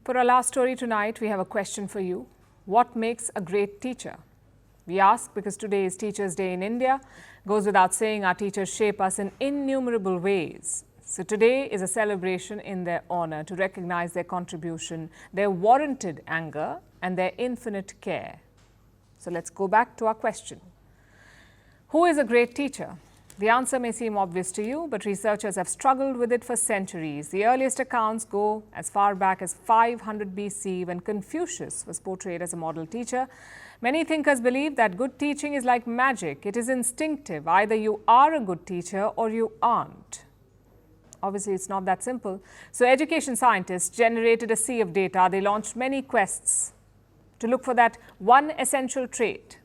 For our last story tonight, we have a question for you. What makes a great teacher? We ask because today is Teachers' Day in India. Goes without saying, our teachers shape us in innumerable ways. So today is a celebration in their honor to recognize their contribution, their warranted anger, and their infinite care. So let's go back to our question. Who is a great teacher? The answer may seem obvious to you, but researchers have struggled with it for centuries. The earliest accounts go as far back as 500 BC when Confucius was portrayed as a model teacher. Many thinkers believe that good teaching is like magic. It is instinctive. Either you are a good teacher or you aren't. Obviously, it's not that simple. So education scientists generated a sea of data. They launched many quests to look for that one essential trait.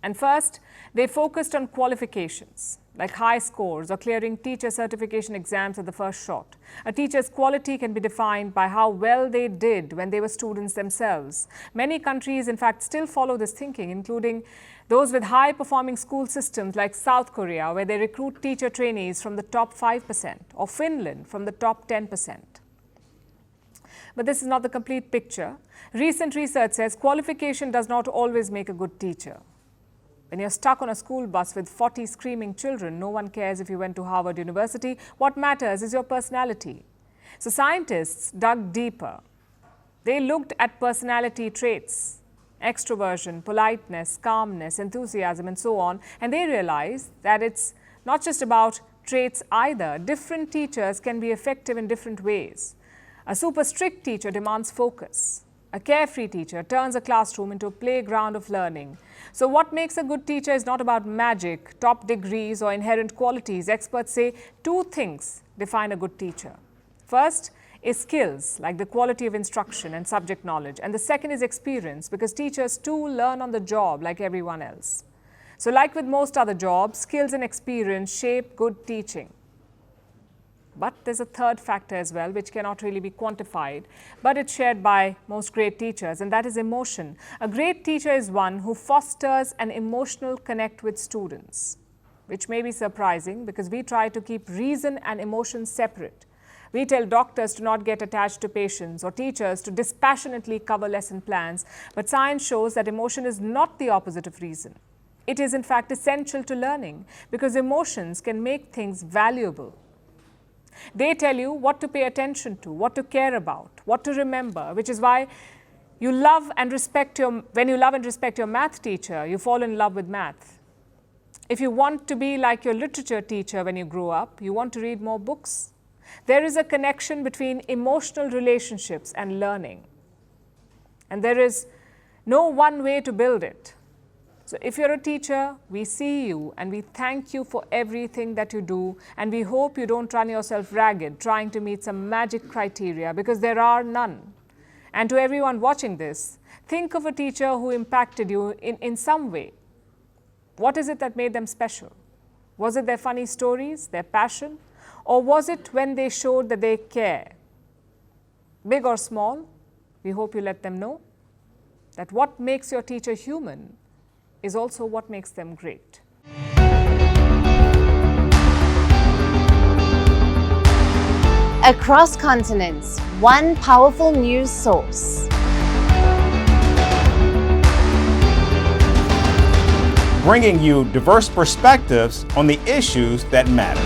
And first, they focused on qualifications, like high scores or clearing teacher certification exams at the first shot. A teacher's quality can be defined by how well they did when they were students themselves. Many countries, in fact, still follow this thinking, including those with high-performing school systems like South Korea, where they recruit teacher trainees from the top 5%, or Finland from the top 10%. But this is not the complete picture. Recent research says qualification does not always make a good teacher. When you're stuck on a school bus with 40 screaming children, no one cares if you went to Harvard University. What matters is your personality. So scientists dug deeper. They looked at personality traits, extroversion, politeness, calmness, enthusiasm, and so on. And they realized that it's not just about traits either. Different teachers can be effective in different ways. A super strict teacher demands focus. A carefree teacher turns a classroom into a playground of learning. So what makes a good teacher is not about magic, top degrees, or inherent qualities. Experts say two things define a good teacher. First is skills, like the quality of instruction and subject knowledge. And the second is experience, because teachers too learn on the job like everyone else. So like with most other jobs, skills and experience shape good teaching. But there's a third factor as well, which cannot really be quantified, but it's shared by most great teachers, and that is emotion. A great teacher is one who fosters an emotional connect with students, which may be surprising because we try to keep reason and emotion separate. We tell doctors to not get attached to patients or teachers to dispassionately cover lesson plans, but science shows that emotion is not the opposite of reason. It is in fact essential to learning because emotions can make things valuable. They tell you what to pay attention to, what to care about, what to remember, which is why when you love and respect your math teacher, you fall in love with math. If you want to be like your literature teacher when you grow up, you want to read more books. There is a connection between emotional relationships and learning. And there is no one way to build it. So if you're a teacher, we see you and we thank you for everything that you do, and we hope you don't run yourself ragged trying to meet some magic criteria, because there are none. And to everyone watching this, think of a teacher who impacted you in some way. What is it that made them special? Was it their funny stories, their passion, or was it when they showed that they care? Big or small, we hope you let them know that what makes your teacher human is also what makes them great. Across continents, one powerful news source. Bringing you diverse perspectives on the issues that matter.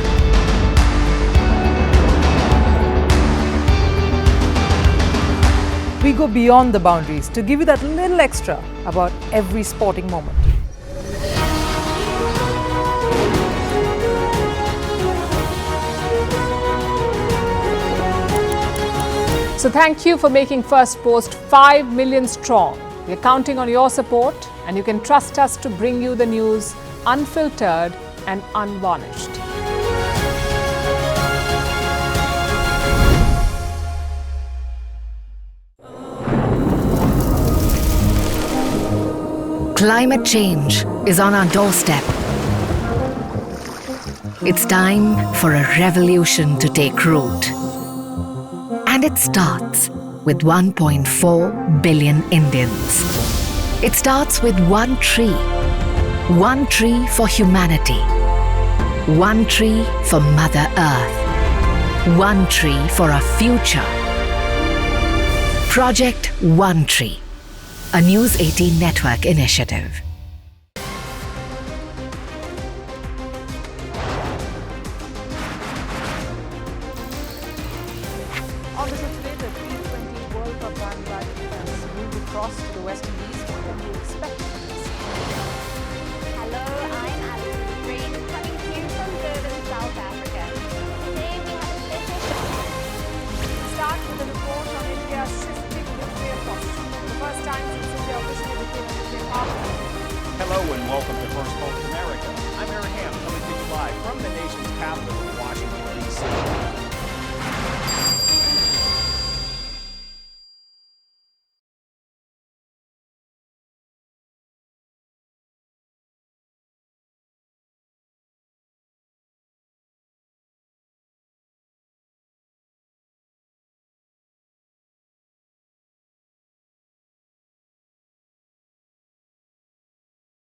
We go beyond the boundaries to give you that little extra about every sporting moment. So thank you for making Firstpost 5 million strong. We're counting on your support, and you can trust us to bring you the news unfiltered and unvarnished. Climate change is on our doorstep. It's time for a revolution to take root. And it starts with 1.4 billion Indians. It starts with one tree for humanity, one tree for Mother Earth, one tree for our future. Project One Tree, a News 18 network initiative. On this today, the T20 World Cup bandwagon has moved across to the West Indies. What can we expect